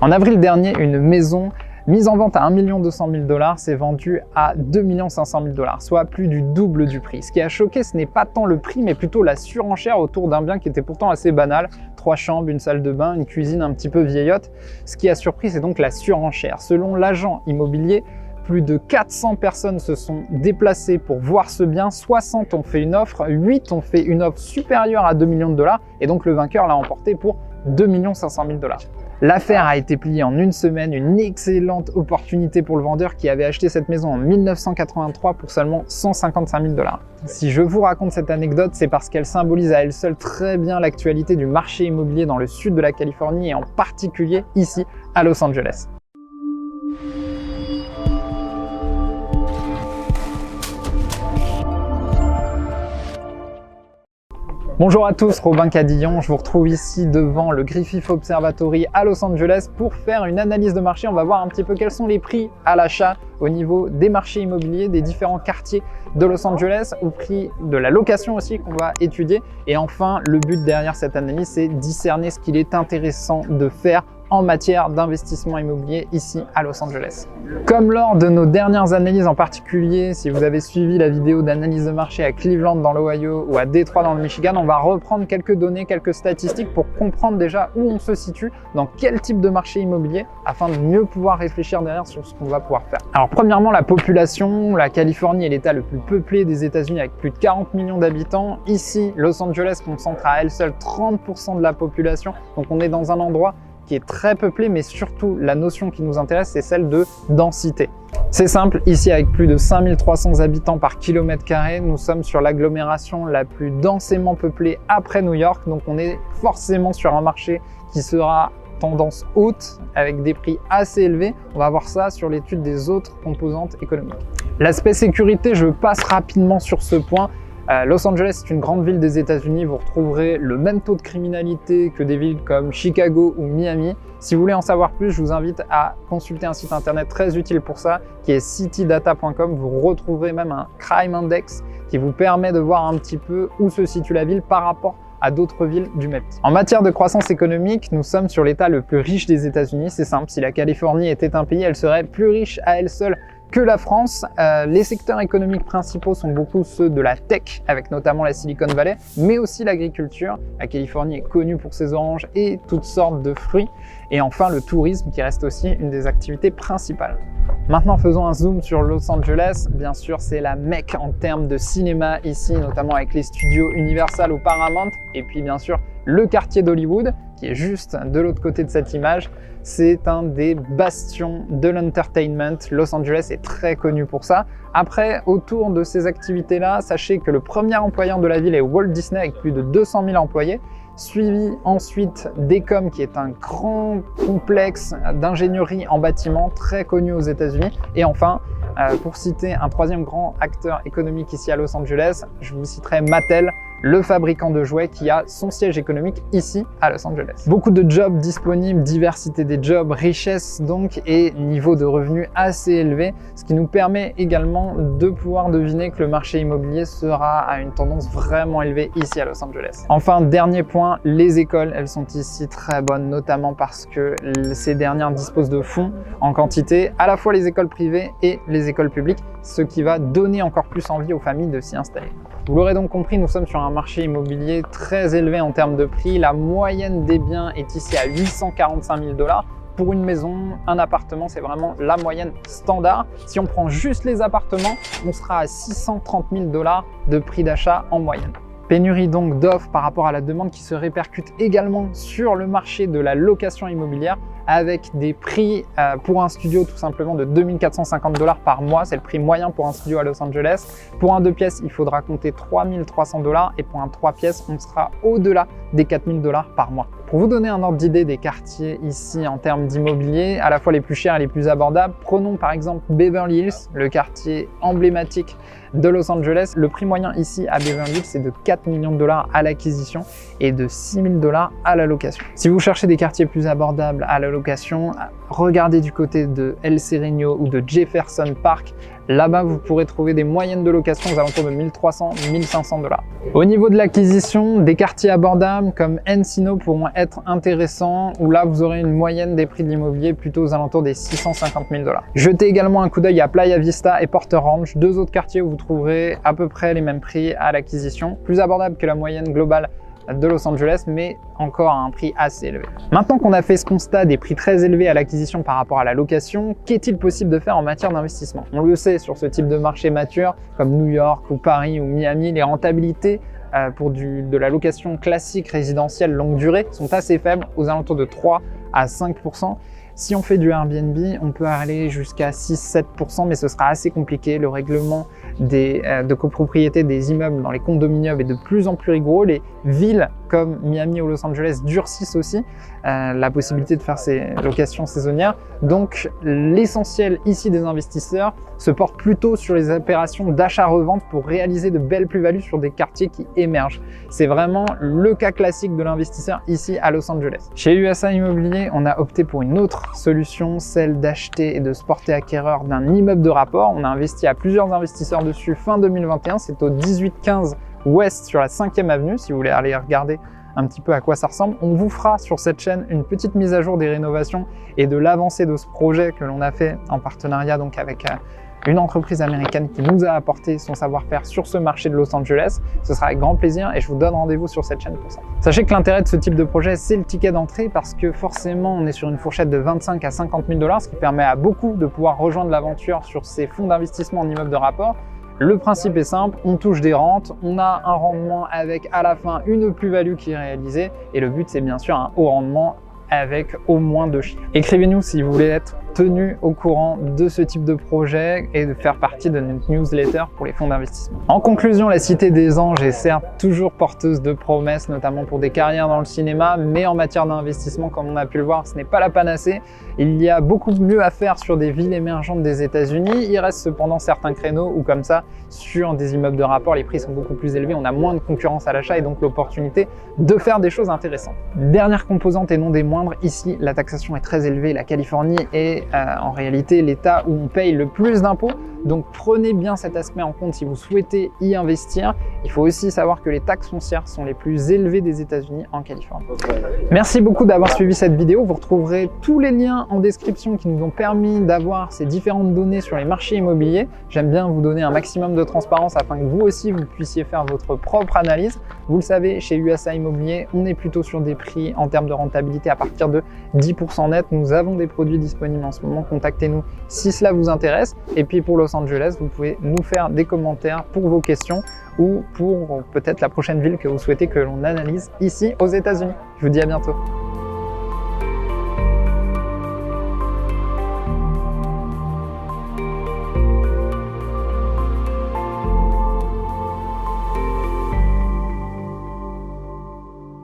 En avril dernier, une maison mise en vente à 1 200 000 $ s'est vendue à 2 500 000 $, soit plus du double du prix. Ce qui a choqué, ce n'est pas tant le prix, mais plutôt la surenchère autour d'un bien qui était pourtant assez banal. 3 chambres, une salle de bain, une cuisine un petit peu vieillotte. Ce qui a surpris, c'est donc la surenchère. Selon l'agent immobilier, plus de 400 personnes se sont déplacées pour voir ce bien, 60 ont fait une offre, 8 ont fait une offre supérieure à 2 millions de $, et donc le vainqueur l'a emporté pour 2 500 000 $. L'affaire a été pliée en une semaine, une excellente opportunité pour le vendeur qui avait acheté cette maison en 1983 pour seulement 155 000 $. Si je vous raconte cette anecdote, c'est parce qu'elle symbolise à elle seule très bien l'actualité du marché immobilier dans le sud de la Californie et en particulier ici à Los Angeles. Bonjour à tous, Robin Cadillon, je vous retrouve ici devant le Griffith Observatory à Los Angeles pour faire une analyse de marché. On va voir un petit peu quels sont les prix à l'achat au niveau des marchés immobiliers, des différents quartiers de Los Angeles, au prix de la location aussi qu'on va étudier. Et enfin, le but derrière cette analyse, c'est discerner ce qu'il est intéressant de faire en matière d'investissement immobilier ici à Los Angeles. Comme lors de nos dernières analyses, en particulier si vous avez suivi la vidéo d'analyse de marché à Cleveland dans l'Ohio ou à Détroit dans le Michigan, on va reprendre quelques données, quelques statistiques pour comprendre déjà où on se situe, dans quel type de marché immobilier, afin de mieux pouvoir réfléchir derrière sur ce qu'on va pouvoir faire. Alors premièrement, la population, la Californie est l'État le plus peuplé des États-Unis avec plus de 40 millions d'habitants. Ici, Los Angeles concentre à elle seule 30% de la population, donc on est dans un endroit qui est très peuplé, mais surtout la notion qui nous intéresse, c'est celle de densité. C'est simple, ici avec plus de 5300 habitants par kilomètre carré, nous sommes sur l'agglomération la plus densément peuplée après New York, donc on est forcément sur un marché qui sera tendance haute avec des prix assez élevés. On va voir ça sur l'étude des autres composantes économiques. L'aspect sécurité, je passe rapidement sur ce point. Los Angeles est une grande ville des États-Unis, vous retrouverez le même taux de criminalité que des villes comme Chicago ou Miami. Si vous voulez en savoir plus, je vous invite à consulter un site internet très utile pour ça, qui est citydata.com. Vous retrouverez même un crime index qui vous permet de voir un petit peu où se situe la ville par rapport à d'autres villes du même type. En matière de croissance économique, nous sommes sur l'État le plus riche des États-Unis. C'est simple, si la Californie était un pays, elle serait plus riche à elle seule que la France. Les secteurs économiques principaux sont beaucoup ceux de la tech, avec notamment la Silicon Valley, mais aussi l'agriculture. La Californie est connue pour ses oranges et toutes sortes de fruits. Et enfin, le tourisme, qui reste aussi une des activités principales. Maintenant, faisons un zoom sur Los Angeles. Bien sûr, c'est la mecque en termes de cinéma ici, notamment avec les studios Universal ou Paramount. Et puis, bien sûr, le quartier d'Hollywood, qui est juste de l'autre côté de cette image. C'est un des bastions de l'entertainment. Los Angeles est très connu pour ça. Après, autour de ces activités-là, sachez que le premier employeur de la ville est Walt Disney avec plus de 200 000 employés. Suivi ensuite d'Ecom, qui est un grand complexe d'ingénierie en bâtiment très connu aux États-Unis. Et enfin, pour citer un troisième grand acteur économique ici à Los Angeles, je vous citerai Mattel, le fabricant de jouets qui a son siège économique ici à Los Angeles. Beaucoup de jobs disponibles, diversité des jobs, richesse donc et niveau de revenus assez élevé, ce qui nous permet également de pouvoir deviner que le marché immobilier sera à une tendance vraiment élevée ici à Los Angeles. Enfin, dernier point, les écoles, elles sont ici très bonnes, notamment parce que ces dernières disposent de fonds en quantité, à la fois les écoles privées et les écoles publiques, ce qui va donner encore plus envie aux familles de s'y installer. Vous l'aurez donc compris, nous sommes sur un marché immobilier très élevé en termes de prix. La moyenne des biens est ici à 845 000 $. Pour une maison, un appartement, c'est vraiment la moyenne standard. Si on prend juste les appartements, on sera à 630 000 $ de prix d'achat en moyenne. Pénurie donc d'offres par rapport à la demande qui se répercute également sur le marché de la location immobilière avec des prix pour un studio tout simplement de 2 450 $ par mois. C'est le prix moyen pour un studio à Los Angeles. Pour un 2 pièces, il faudra compter 3 300 $ et pour un 3 pièces, on sera au-delà des 4 000 $ par mois. Pour vous donner un ordre d'idée des quartiers ici en termes d'immobilier, à la fois les plus chers et les plus abordables, prenons par exemple Beverly Hills, le quartier emblématique de Los Angeles. Le prix moyen ici à Beverly Hills, c'est de 4 millions de dollars à l'acquisition et de 6 000 dollars à la location. Si vous cherchez des quartiers plus abordables à la location, regardez du côté de El Sereno ou de Jefferson Park. Là-bas, vous pourrez trouver des moyennes de location aux alentours de 1300-1500 dollars. Au niveau de l'acquisition, des quartiers abordables comme Encino pourront être intéressants, où là, vous aurez une moyenne des prix de l'immobilier plutôt aux alentours des 650 000 dollars. Jetez également un coup d'œil à Playa Vista et Porter Ranch, deux autres quartiers où vous trouverez à peu près les mêmes prix à l'acquisition, plus abordables que la moyenne globale de Los Angeles, mais encore à un prix assez élevé. Maintenant qu'on a fait ce constat des prix très élevés à l'acquisition par rapport à la location, qu'est-il possible de faire en matière d'investissement? On le sait, sur ce type de marché mature, comme New York ou Paris ou Miami, les rentabilités pour de la location classique résidentielle longue durée sont assez faibles, aux alentours de 3 à 5%. Si on fait du Airbnb, on peut aller jusqu'à 6-7%, mais ce sera assez compliqué. Le règlement de copropriété des immeubles dans les condominiums est de plus en plus rigoureux. Les villes comme Miami ou Los Angeles durcissent aussi la possibilité de faire ces locations saisonnières. Donc l'essentiel ici des investisseurs se porte plutôt sur les opérations d'achat-revente pour réaliser de belles plus-values sur des quartiers qui émergent. C'est vraiment le cas classique de l'investisseur ici à Los Angeles. Chez USA Immobilier, on a opté pour une autre solution, celle d'acheter et de se porter acquéreur d'un immeuble de rapport. On a investi à plusieurs investisseurs dessus fin 2021, c'est au 1815 Ouest sur la 5e avenue, si vous voulez aller regarder un petit peu à quoi ça ressemble. On vous fera sur cette chaîne une petite mise à jour des rénovations et de l'avancée de ce projet que l'on a fait en partenariat donc avec une entreprise américaine qui nous a apporté son savoir-faire sur ce marché de Los Angeles. Ce sera avec grand plaisir et je vous donne rendez-vous sur cette chaîne pour ça. Sachez que l'intérêt de ce type de projet, c'est le ticket d'entrée parce que forcément, on est sur une fourchette de 25 à 50 000 dollars, ce qui permet à beaucoup de pouvoir rejoindre l'aventure sur ces fonds d'investissement en immeuble de rapport. Le principe est simple, on touche des rentes, on a un rendement avec à la fin une plus-value qui est réalisée et le but c'est bien sûr un haut rendement avec au moins 2 chiffres. Écrivez-nous si vous voulez être tenu au courant de ce type de projet et de faire partie de notre newsletter pour les fonds d'investissement. En conclusion, la Cité des Anges est certes toujours porteuse de promesses, notamment pour des carrières dans le cinéma, mais en matière d'investissement, comme on a pu le voir, ce n'est pas la panacée. Il y a beaucoup mieux à faire sur des villes émergentes des États-Unis. Il reste cependant certains créneaux où, comme ça, sur des immeubles de rapport, les prix sont beaucoup plus élevés, on a moins de concurrence à l'achat et donc l'opportunité de faire des choses intéressantes. Dernière composante et non des moindres, ici, la taxation est très élevée. La Californie est en réalité l'État où on paye le plus d'impôts. Donc prenez bien cet aspect en compte si vous souhaitez y investir. Il faut aussi savoir que les taxes foncières sont les plus élevées des États-Unis en Californie. Merci beaucoup d'avoir suivi cette vidéo. Vous retrouverez tous les liens en description qui nous ont permis d'avoir ces différentes données sur les marchés immobiliers. J'aime bien vous donner un maximum de transparence afin que vous aussi vous puissiez faire votre propre analyse. Vous le savez, chez USA Immobilier, on est plutôt sur des prix en termes de rentabilité à partir de 10% net. Nous avons des produits disponibles en ce moment. Contactez-nous si cela vous intéresse. Et puis pour Los Angeles, vous pouvez nous faire des commentaires pour vos questions ou pour peut-être la prochaine ville que vous souhaitez que l'on analyse ici aux États-Unis. Je vous dis à bientôt.